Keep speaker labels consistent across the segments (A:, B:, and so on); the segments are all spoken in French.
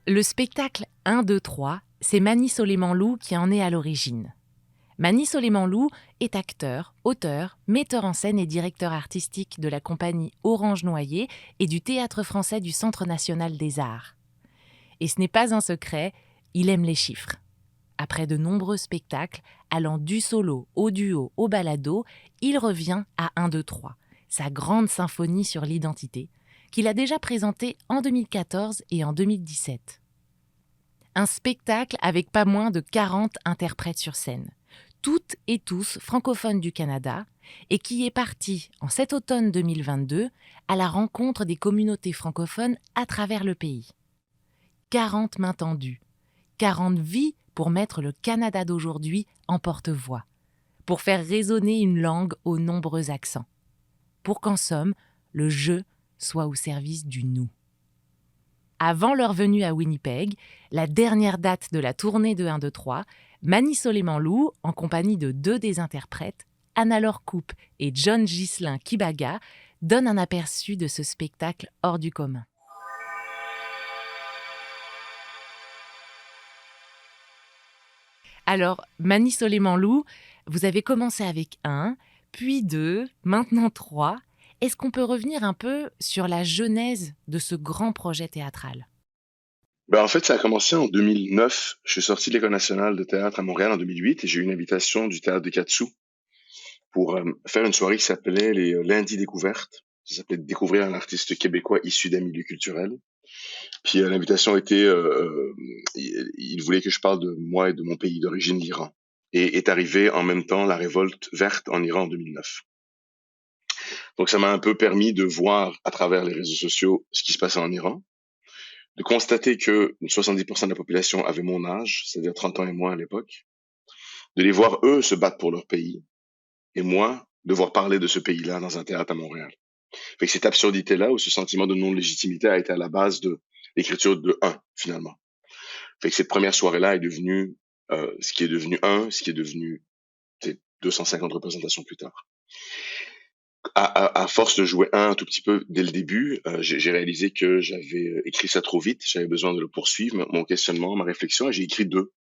A: Le spectacle 1, 2, 3, c'est Mani Soleimanlou qui en est à l'origine. Mani Soleimanlou est acteur, auteur, metteur en scène et directeur artistique de la compagnie Orange Noyer et du Théâtre français du Centre national des arts. Et ce n'est pas un secret, il aime les chiffres. Après de nombreux spectacles, allant du solo au duo au balado, il revient à 1, 2, 3, sa grande symphonie sur l'identité, qu'il a déjà présentée en 2014 et en 2017. Un spectacle avec pas moins de 40 interprètes sur scène, toutes et tous francophones du Canada, et qui est parti en cet automne 2022 à la rencontre des communautés francophones à travers le pays. 40 mains tendues, 40 vies pour mettre le Canada d'aujourd'hui en porte-voix, pour faire résonner une langue aux nombreux accents, pour qu'en somme, le « je » soit au service du « nous ». Avant leur venue à Winnipeg, la dernière date de la tournée de 1, 2, 3, Mani Soleimanlou, en compagnie de 2 des interprètes, Anna-Laure Coupe et John Ghislain Kibaga, donne un aperçu de ce spectacle hors du commun. Alors, Mani Soleimanlou, vous avez commencé avec 1, puis 2, maintenant 3. Est-ce qu'on peut revenir un peu sur la genèse de ce grand projet théâtral ?
B: En fait, ça a commencé en 2009. Je suis sorti de l'École nationale de théâtre à Montréal en 2008 et j'ai eu une invitation du théâtre de Katsu pour faire une soirée qui s'appelait les Lundis découvertes. Ça s'appelait Découvrir un artiste québécois issu d'un milieu culturel. Puis l'invitation était, il voulait que je parle de moi et de mon pays d'origine, l'Iran. Et est arrivée en même temps la révolte verte en Iran en 2009. Donc ça m'a un peu permis de voir à travers les réseaux sociaux ce qui se passait en Iran, de constater que 70% de la population avait mon âge, c'est-à-dire 30 ans et moins à l'époque, de les voir eux se battre pour leur pays, et moi, devoir parler de ce pays-là dans un théâtre à Montréal. Fait que cette absurdité-là, ou ce sentiment de non-légitimité a été à la base de l'écriture de 1, finalement. Fait que cette première soirée-là est devenue ce qui est devenu 1, ce qui est devenu 250 représentations plus tard. À force de jouer un tout petit peu dès le début, j'ai réalisé que j'avais écrit ça trop vite, j'avais besoin de le poursuivre, mon questionnement, ma réflexion, et j'ai écrit 2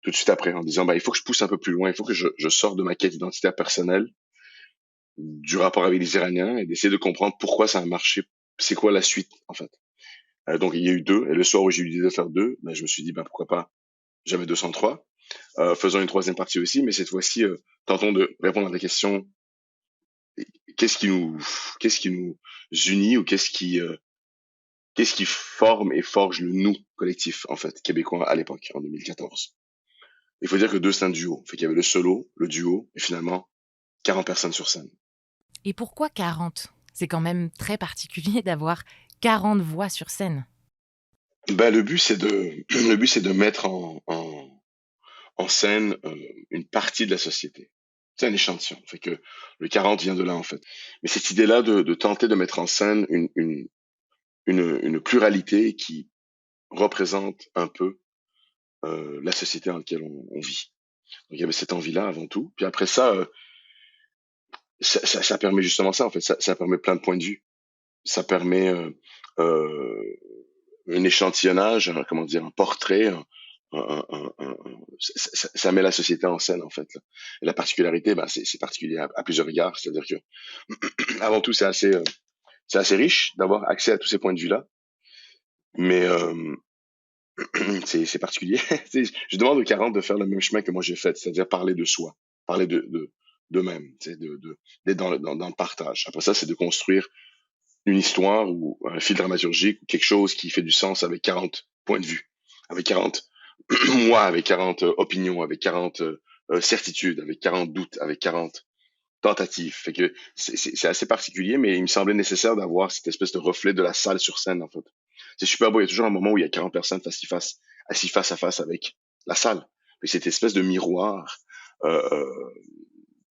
B: tout de suite après, en disant, il faut que je pousse un peu plus loin, il faut que je sorte de ma quête identitaire personnelle, du rapport avec les Iraniens, et d'essayer de comprendre pourquoi ça a marché, c'est quoi la suite, en fait. Donc, il y a eu 2, et le soir où j'ai eu l'idée de faire 2, je me suis dit, pourquoi pas, jamais 203. Faisons une 3e partie aussi, mais cette fois-ci, tentons de répondre à la question, qu'est-ce qui nous unit, ou qu'est-ce qui forme et forge le nous collectif, en fait, québécois à l'époque, en 2014. Il faut dire que 2, c'est un duo. Fait qu'il y avait le solo, le duo, et finalement, 40 personnes sur scène.
A: Et pourquoi 40 ? C'est quand même très particulier d'avoir 40 voix sur scène.
B: Le but, c'est de mettre en scène une partie de la société. C'est un échantillon. Fait que le 40 vient de là, en fait. Mais cette idée-là de tenter de mettre en scène une pluralité qui représente un peu la société dans laquelle on vit. Donc, il y avait cette envie-là avant tout. Puis après ça, ça permet justement ça, en fait. Ça permet plein de points de vue. Ça permet euh, un échantillonnage, un portrait. Ça met la société en scène, en fait. Là. Et la particularité, c'est particulier à plusieurs regards. C'est-à-dire que, avant tout, c'est assez riche d'avoir accès à tous ces points de vue-là. Mais c'est particulier. Je demande aux 40 de faire le même chemin que moi j'ai fait, c'est-à-dire parler de soi, parler d'eux-mêmes, d'être dans le partage. Après ça, c'est de construire une histoire ou un fil dramaturgique ou quelque chose qui fait du sens avec 40 points de vue, avec 40 moi, avec 40 opinions, avec 40 certitudes, avec 40 doutes, avec 40 tentatives. Fait que c'est assez particulier, mais il me semblait nécessaire d'avoir cette espèce de reflet de la salle sur scène, en fait. C'est super beau, il y a toujours un moment où il y a 40 personnes assis face à face avec la salle. Et cette espèce de miroir,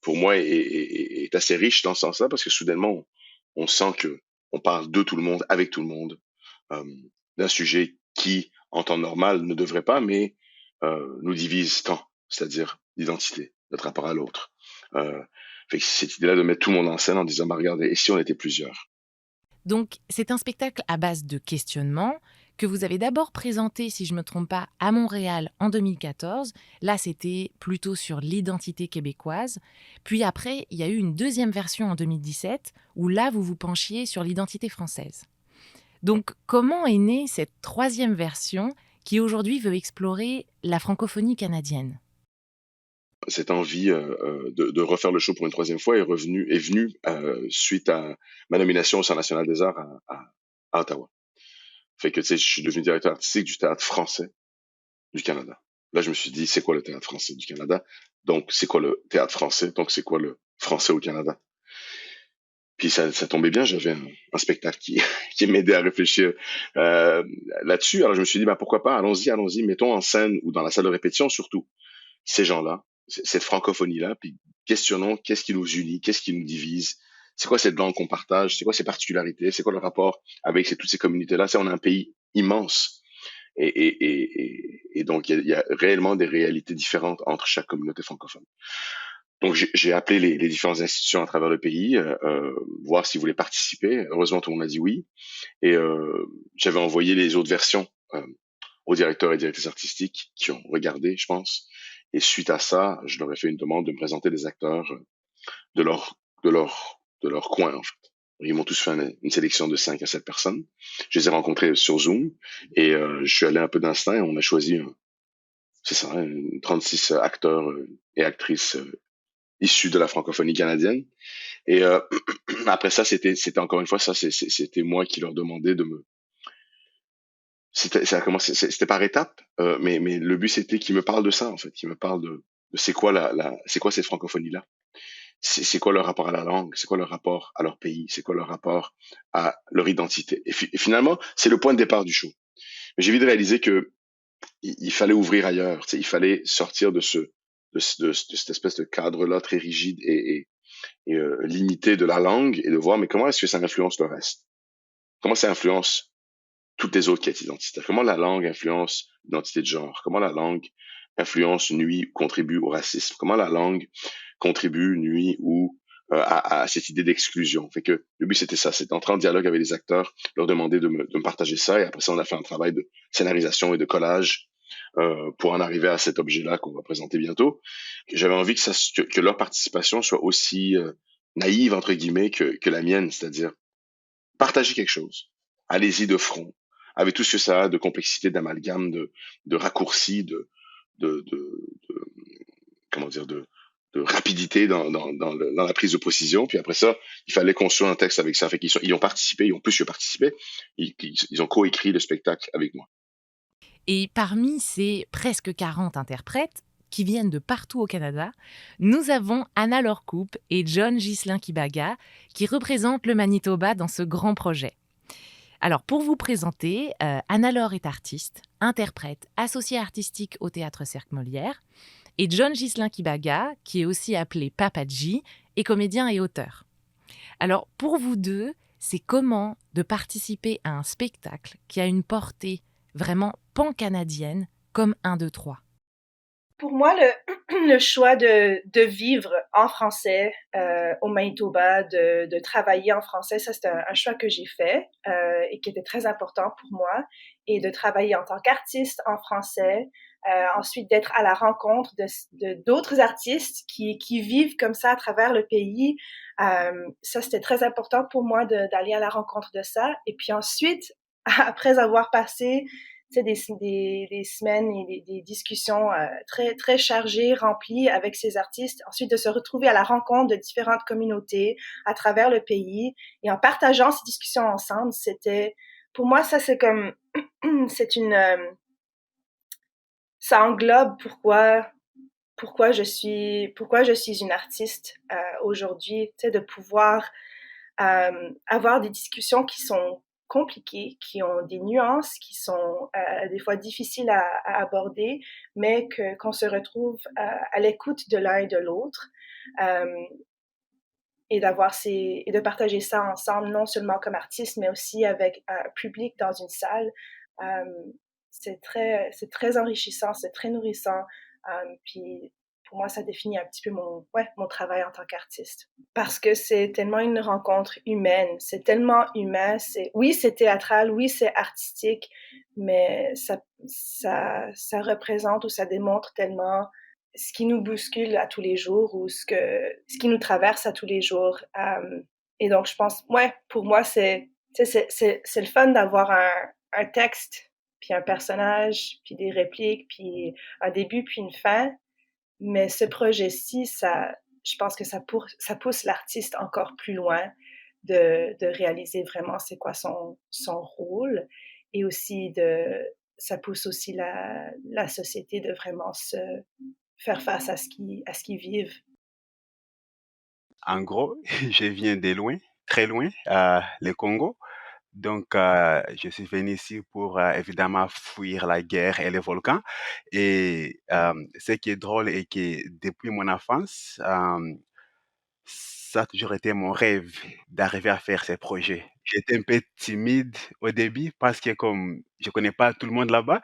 B: pour moi, est assez riche dans ce sens-là, parce que soudainement, on sent que on parle de tout le monde, avec tout le monde, euh, d'un sujet qui, en temps normal, ne devrait pas, mais nous divise tant, c'est-à-dire l'identité, notre rapport à l'autre. Fait que cette idée-là de mettre tout le monde en scène en disant, regardez, et si on était plusieurs?
A: Donc, c'est un spectacle à base de questionnements que vous avez d'abord présenté, si je ne me trompe pas, à Montréal en 2014. Là, c'était plutôt sur l'identité québécoise. Puis après, il y a eu une deuxième version en 2017, où là, vous vous penchiez sur l'identité française. Donc, comment est née cette troisième version qui aujourd'hui veut explorer la francophonie canadienne?
B: Cette envie de refaire le show pour une troisième fois est venue suite à ma nomination au Centre national des arts à Ottawa. Fait que, tu sais, je suis devenu directeur artistique du théâtre français du Canada. Là, je me suis dit, c'est quoi le théâtre français du Canada? Donc, c'est quoi le théâtre français? Donc, c'est quoi le français au Canada? Puis ça tombait bien, j'avais un spectacle qui, qui m'aidait à réfléchir là-dessus. Alors, je me suis dit, bah, pourquoi pas? Allons-y, mettons en scène ou dans la salle de répétition surtout ces gens-là, cette francophonie-là, puis questionnons qu'est-ce qui nous unit, qu'est-ce qui nous divise, c'est quoi cette langue qu'on partage, c'est quoi ses particularités, c'est quoi le rapport avec toutes ces communautés-là. On a un pays immense. Et donc, il y a réellement des réalités différentes entre chaque communauté francophone. Donc, j'ai appelé les différentes institutions à travers le pays, voir s'ils voulaient participer. Heureusement, tout le monde a dit oui. Et j'avais envoyé les autres versions aux directeurs et directrices artistiques qui ont regardé, je pense. Et suite à ça, je leur ai fait une demande de me présenter des acteurs de leur coin, en fait. Ils m'ont tous fait une sélection de 5 à 7 personnes. Je les ai rencontrés sur Zoom et je suis allé un peu d'instinct et on a choisi, c'est ça, 36 acteurs et actrices issus de la francophonie canadienne. Et après ça, c'était encore une fois ça, c'était moi qui leur demandais de me. Ça a commencé, c'était par étapes, mais le but c'était qu'ils me parlent de ça en fait, qu'ils me parlent de c'est quoi c'est quoi cette francophonie là, c'est quoi leur rapport à la langue, c'est quoi leur rapport à leur pays, c'est quoi leur rapport à leur identité. Et finalement, c'est le point de départ du show. Mais j'ai vite réalisé que il fallait ouvrir ailleurs, tu sais, il fallait sortir de cette espèce de cadre là très rigide et limité de la langue et de voir mais comment est-ce que ça influence le reste, comment ça influence toutes les autres quêtes identitaires. Comment la langue influence l'identité de genre? Comment la langue influence, nuit, contribue au racisme? Comment la langue contribue, nuit ou à cette idée d'exclusion? Fait que le but c'était ça, c'était entrer en dialogue avec les acteurs, leur demander de me partager ça, et après ça on a fait un travail de scénarisation et de collage pour en arriver à cet objet-là qu'on va présenter bientôt. J'avais envie que leur participation soit aussi naïve entre guillemets que la mienne, c'est-à-dire partager quelque chose. Allez-y de front, avec tout ce que ça a de complexité, d'amalgame, de raccourcis, de comment dire, de rapidité dans la prise de position. Puis après ça, il fallait construire un texte avec ça. Fait ils ont participé, ils ont plus que participé. Ils ont coécrit le spectacle avec moi.
A: Et parmi ces presque 40 interprètes qui viennent de partout au Canada, nous avons Anna Lorcoupe et John Ghislain Kibaga qui représentent le Manitoba dans ce grand projet. Alors, pour vous présenter, Anna Laure est artiste, interprète, associée artistique au Théâtre Cercle Molière, et John Ghislain Kibaga, qui est aussi appelé Papa G, est comédien et auteur. Alors, pour vous deux, c'est comment de participer à un spectacle qui a une portée vraiment pan-canadienne comme 1, 2, 3?
C: Pour moi, le choix de vivre en français au Manitoba, de travailler en français, ça c'est un choix que j'ai fait et qui était très important pour moi. Et de travailler en tant qu'artiste en français, ensuite d'être à la rencontre d'autres artistes qui vivent comme ça à travers le pays. Ça c'était très important pour moi d'aller à la rencontre de ça. Et puis ensuite, après avoir passé des semaines et des discussions très, très chargées, remplies avec ces artistes. Ensuite, de se retrouver à la rencontre de différentes communautés à travers le pays et en partageant ces discussions ensemble, c'était, pour moi, ça, c'est comme, c'est une, ça englobe pourquoi je suis une artiste aujourd'hui, tu sais, de pouvoir avoir des discussions qui sont compliquées, qui ont des nuances, qui sont des fois difficiles à aborder, mais qu'on se retrouve à l'écoute de l'un et de l'autre et et de partager ça ensemble, non seulement comme artiste, mais aussi avec un public dans une salle. C'est très enrichissant, c'est très nourrissant. Puis pour moi, ça définit un petit peu mon travail en tant qu'artiste. Parce que c'est tellement une rencontre humaine, c'est tellement humain, oui, c'est théâtral, oui, c'est artistique, mais ça représente ou ça démontre tellement ce qui nous bouscule à tous les jours ou ce qui nous traverse à tous les jours. Et donc, je pense, ouais, pour moi, c'est le fun d'avoir un texte, puis un personnage, puis des répliques, puis un début, puis une fin. Mais ce projet-ci, je pense que ça pousse l'artiste encore plus loin de réaliser vraiment c'est quoi son rôle et aussi ça pousse aussi la société de vraiment se faire face à ce qu'ils vivent.
D: En gros, je viens de loin, très loin, le Congo. Donc, je suis venu ici pour évidemment fuir la guerre et les volcans. Et ce qui est drôle est que depuis mon enfance, ça a toujours été mon rêve d'arriver à faire ces projets. J'étais un peu timide au début parce que comme je connais pas tout le monde là-bas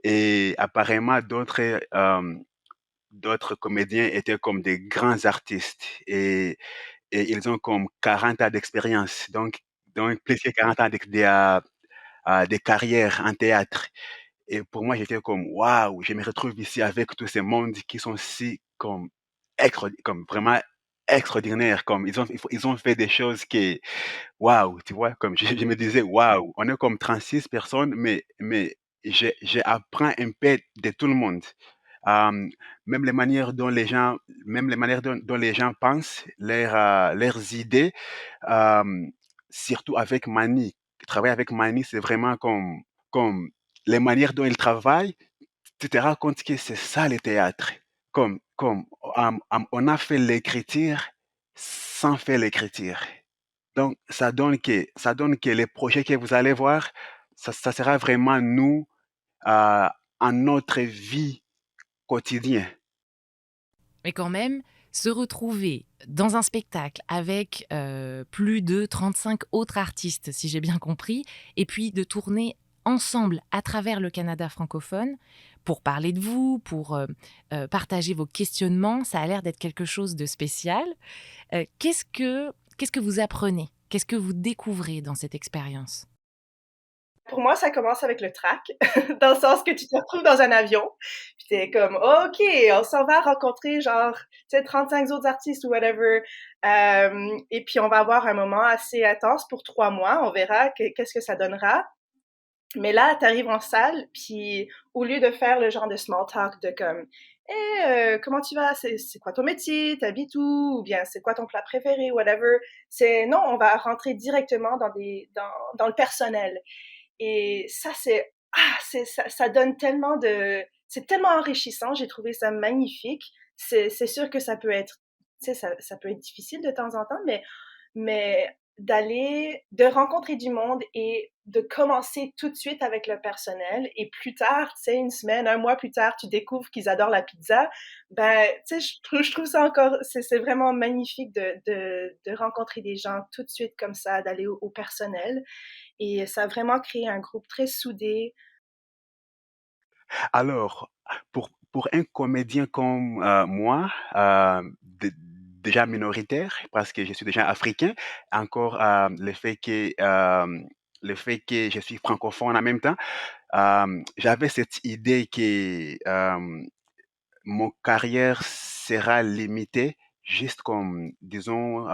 D: et apparemment d'autres comédiens étaient comme des grands artistes et ils ont comme 40 ans d'expérience. Donc plus que 40 ans des carrières en théâtre. Et pour moi, j'étais comme, waouh, je me retrouve ici avec tous ces mondes qui sont si comme, comme vraiment extraordinaires. Comme ils ont fait des choses qui, waouh, tu vois, comme je me disais, waouh, on est comme 36 personnes, mais j'apprends un peu de tout le monde. Euh, même les manières dont les gens, même les manières dont les gens pensent, leurs idées, euh, surtout avec Mani. Travailler avec Mani, c'est vraiment comme les manières dont il travaille, tu te rends compte que c'est ça le théâtre. Comme on a fait l'écriture sans faire l'écriture. Donc, ça donne que les projets que vous allez voir, ça sera vraiment nous euh, en notre vie quotidienne.
A: Mais quand même, se retrouver dans un spectacle avec plus de 35 autres artistes, si j'ai bien compris, et puis de tourner ensemble à travers le Canada francophone pour parler de vous, pour partager vos questionnements, ça a l'air d'être quelque chose de spécial. Qu'est-ce que vous apprenez? Qu'est-ce que vous découvrez dans cette expérience?
C: Pour moi, ça commence avec le track, dans le sens que tu te retrouves dans un avion, puis t'es comme, OK, on s'en va rencontrer genre, tu sais, 35 autres artistes ou whatever, et puis on va avoir un moment assez intense pour 3 mois, on verra qu'est-ce que ça donnera. Mais là, t'arrives en salle, puis au lieu de faire le genre de small talk de comme, comment tu vas? C'est quoi ton métier? T'habites où? Ou bien c'est quoi ton plat préféré? Whatever. Non, on va rentrer directement dans le personnel. Et ça, ça donne tellement c'est tellement enrichissant. J'ai trouvé ça magnifique. C'est sûr que ça peut être, tu sais, ça peut être difficile de temps en temps, mais de rencontrer du monde et de commencer tout de suite avec le personnel et plus tard, tu sais, une semaine, un mois plus tard, tu découvres qu'ils adorent la pizza, ben, tu sais, je trouve ça encore, c'est vraiment magnifique de rencontrer des gens tout de suite comme ça, d'aller au personnel. Et ça a vraiment créé un groupe très soudé.
D: Alors, pour un comédien comme moi, déjà minoritaire, parce que je suis déjà africain, encore le fait que je suis francophone en même temps, j'avais cette idée que mon carrière sera limitée juste comme, disons,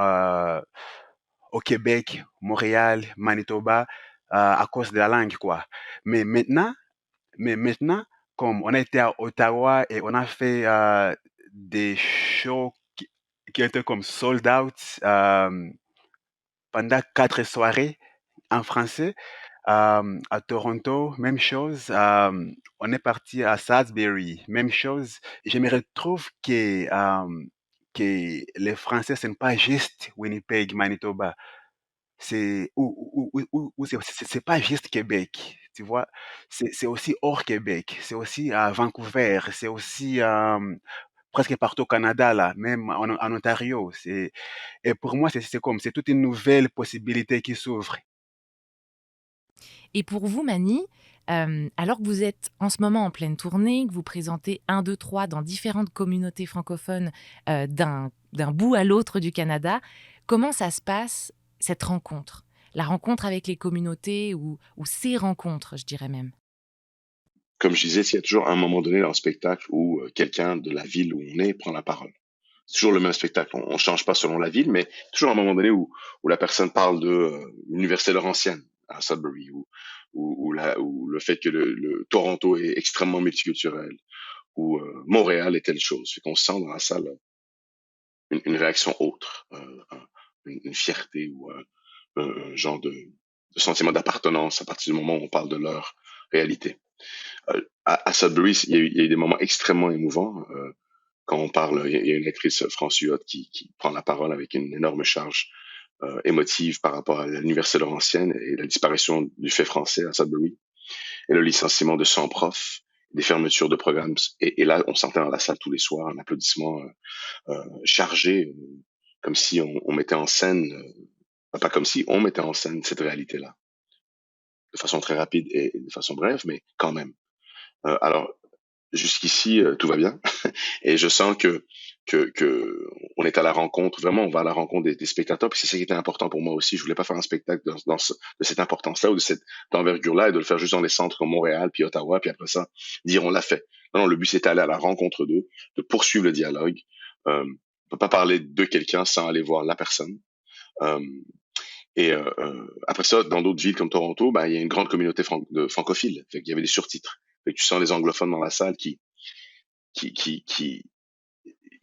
D: au Québec, Montréal, Manitoba, à cause de la langue, quoi. Mais maintenant, mais maintenant, comme on a été à Ottawa et on a fait des shows qui étaient comme sold out pendant 4 soirées en français. À Toronto, même chose. On est parti à Salisbury, même chose. Je me retrouve que les Français, ce n'est pas juste Winnipeg, Manitoba. C'est pas juste Québec, tu vois? C'est aussi hors Québec, c'est aussi à Vancouver, c'est aussi, presque partout au Canada là, même en Ontario. Et pour moi, c'est toute une nouvelle possibilité qui s'ouvre.
A: Et pour vous, Mani, Alors que vous êtes en ce moment en pleine tournée, que vous présentez 1, 2, 3 dans différentes communautés francophones d'un bout à l'autre du Canada, comment ça se passe, cette rencontre? La rencontre avec les communautés ou ces rencontres, je dirais même.
B: Comme je disais, il y a toujours un moment donné dans le spectacle où quelqu'un de la ville où on est prend la parole. C'est toujours le même spectacle. On ne change pas selon la ville, mais toujours un moment donné où la personne parle de l'université Laurentienne à Sudbury, ou le fait que le Toronto est extrêmement multiculturel, ou Montréal est telle chose. Fait qu'on sent dans la salle une réaction autre, une fierté ou un genre de sentiment d'appartenance à partir du moment où on parle de leur réalité. À Sudbury, il y a eu des moments extrêmement émouvants. Quand on parle, il y a une actrice, France Huot, qui prend la parole avec une énorme charge émotive par rapport à l'université Laurentienne et la disparition du fait français à Sudbury, et le licenciement de 100 profs, des fermetures de programmes. Et là, on sentait dans la salle tous les soirs un applaudissement chargé, comme si on mettait en scène, pas comme si on mettait en scène cette réalité-là, de façon très rapide et de façon brève, mais quand même. Alors, jusqu'ici, tout va bien. Et je sens que on est à la rencontre, vraiment, on va à la rencontre des spectateurs. Puis c'est ça qui était important pour moi aussi. Je voulais pas faire un spectacle de cette importance-là ou de cette envergure-là et de le faire juste dans les centres comme Montréal, puis Ottawa, puis après ça, dire on l'a fait. Non, non, le but c'était d'aller à la rencontre d'eux, de poursuivre le dialogue. On peut pas parler de quelqu'un sans aller voir la personne. Euh, Après ça, dans d'autres villes comme Toronto, ben, il y a une grande communauté de francophiles. Fait qu'il y avait des surtitres. Fait que tu sens les anglophones dans la salle qui, qui, qui,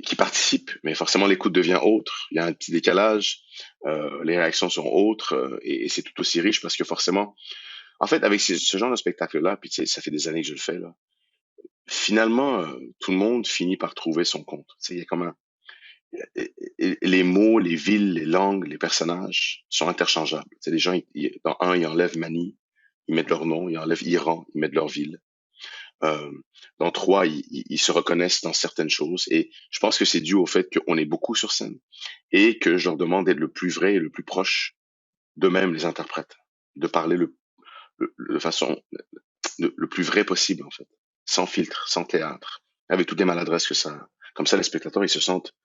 B: qui participent, mais forcément l'écoute devient autre. Il y a un petit décalage, les réactions sont autres, et c'est tout aussi riche parce que forcément, en fait, avec ce genre de spectacle-là, puis tu sais, ça fait des années que je le fais là. Finalement, tout le monde finit par trouver son compte. Tu sais, il y a comme un, les mots, les villes, les langues, les personnages sont interchangeables. Tu sais, les gens, dans un, ils enlèvent Mani, ils mettent leur nom, ils enlèvent Iran, ils mettent leur ville. Euh, dans trois, ils se reconnaissent dans certaines choses. Et je pense que c'est dû au fait qu'on est beaucoup sur scène et que je leur demande d'être le plus vrai et le plus proche d'eux-mêmes, les interprètes, de parler de façon le plus vrai possible, en fait, sans filtre, sans théâtre, avec toutes les maladresses que ça. Comme ça, les spectateurs, ils se sentent,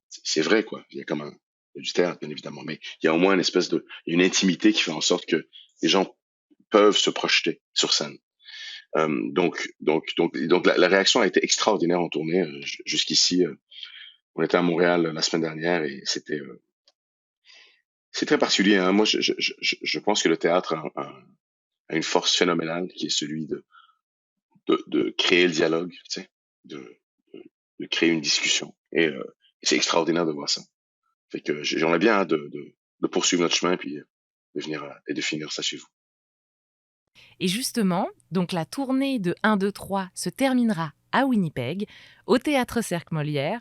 B: c'est vrai, quoi. Il y a comme il y a du théâtre, bien évidemment, mais il y a au moins il y a une intimité qui fait en sorte que les gens peuvent se projeter sur scène. Donc la réaction a été extraordinaire en tournée. Jusqu'ici, on était à Montréal la semaine dernière et c'est très particulier. Hein. Moi, je pense que le théâtre a une force phénoménale qui est celui de créer le dialogue, tu sais, de, de créer une discussion. Et c'est extraordinaire de voir ça. Fait que j'aimerais bien hein, de poursuivre notre chemin puis de venir et de finir ça chez vous.
A: Et justement, donc la tournée de 1, 2, 3 se terminera à Winnipeg, au Théâtre Cercle Molière.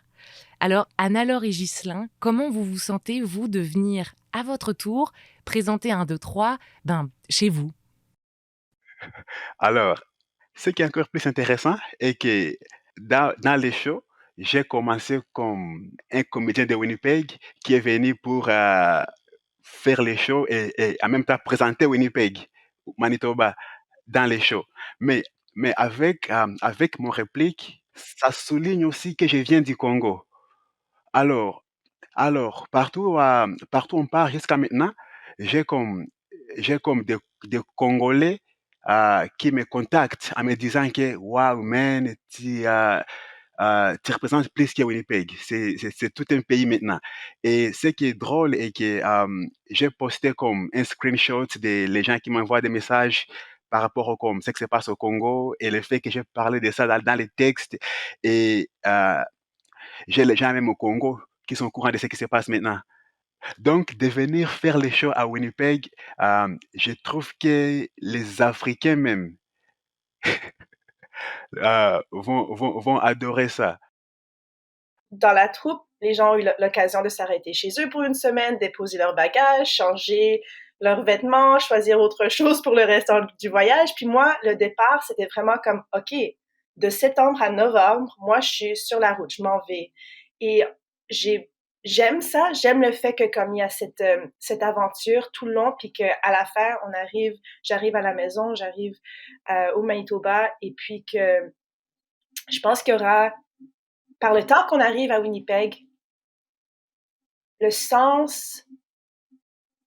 A: Alors, Anna-Laure et Ghislain, comment vous vous sentez, vous, de venir à votre tour présenter 1, 2, 3 chez vous?
D: Alors, ce qui est encore plus intéressant est que dans les shows, j'ai commencé comme un comédien de Winnipeg qui est venu pour faire les shows et en même temps présenter Winnipeg, Manitoba, dans les shows. Mais, mais avec mon réplique, ça souligne aussi que je viens du Congo. Alors, alors partout où on part jusqu'à maintenant, j'ai comme, j'ai comme des Congolais qui me contactent en me disant que, wow, man, tu représentes plus que Winnipeg. C'est tout un pays maintenant. Et ce qui est drôle est que j'ai posté comme un screenshot des les gens qui m'envoient des messages par rapport au comme ce qui se passe au Congo et le fait que j'ai parlé de ça dans les textes. Et j'ai les gens même au Congo qui sont au courant de ce qui se passe maintenant. Donc, de venir faire les shows à Winnipeg, je trouve que les Africains même vont adorer ça.
C: Dans la troupe, les gens ont eu l'occasion de s'arrêter chez eux pour une semaine, déposer leurs bagages, changer leurs vêtements, choisir autre chose pour le reste du voyage. Puis moi, le départ, c'était vraiment comme, OK, de septembre à novembre, moi, je suis sur la route, je m'en vais. Et j'ai j'aime ça, j'aime le fait que comme il y a cette aventure tout le long, puis qu'à la fin, j'arrive à la maison, j'arrive au Manitoba, et puis que je pense qu'il y aura, par le temps qu'on arrive à Winnipeg, le sens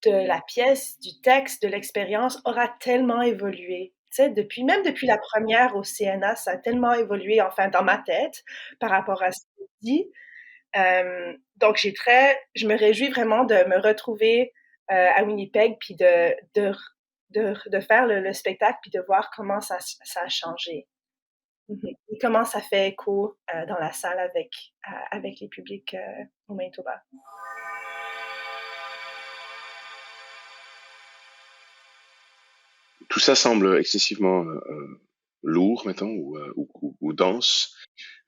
C: de la pièce, du texte, de l'expérience aura tellement évolué. Tu sais, même depuis la première au CNA, ça a tellement évolué, enfin, dans ma tête, par rapport à ce que je dis. Donc, je me réjouis vraiment de me retrouver à Winnipeg, puis de faire le spectacle, puis de voir comment ça a changé. Et comment ça fait écho dans la salle avec les publics au Manitoba.
B: Tout ça semble excessivement lourd, mettons, ou dense,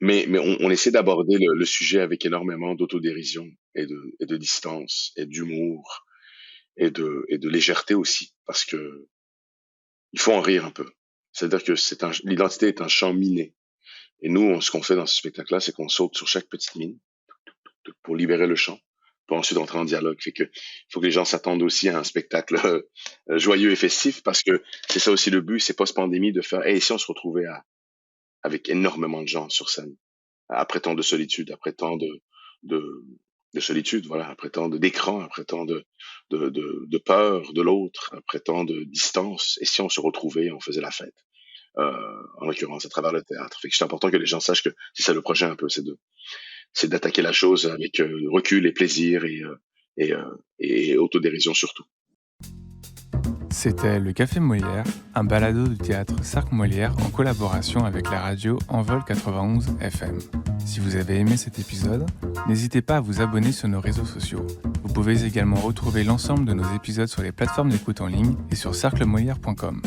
B: mais on essaie d'aborder le sujet avec énormément d'autodérision et de distance et d'humour et de légèreté aussi, parce que il faut en rire un peu. C'est-à-dire que l'identité est un champ miné. Et nous, ce qu'on fait dans ce spectacle-là, c'est qu'on saute sur chaque petite mine pour libérer le champ, pour ensuite entrer en dialogue. Fait que faut que les gens s'attendent aussi à un spectacle joyeux et festif, parce que c'est ça aussi le but, c'est post-pandémie de faire, hey, si on se retrouvait avec énormément de gens sur scène, après tant de solitude, après tant de solitude, voilà, après tant d'écran, après tant de peur de l'autre, après tant de distance, et si on se retrouvait et on faisait la fête, en l'occurrence à travers le théâtre. Fait que c'est important que les gens sachent que c'est ça le projet un peu, c'est d'attaquer la chose avec recul et plaisir et autodérision surtout.
E: C'était Le Café Molière, un balado du théâtre Cercle Molière en collaboration avec la radio Envol 91 FM. Si vous avez aimé cet épisode, n'hésitez pas à vous abonner sur nos réseaux sociaux. Vous pouvez également retrouver l'ensemble de nos épisodes sur les plateformes d'écoute en ligne et sur cerclemolière.com.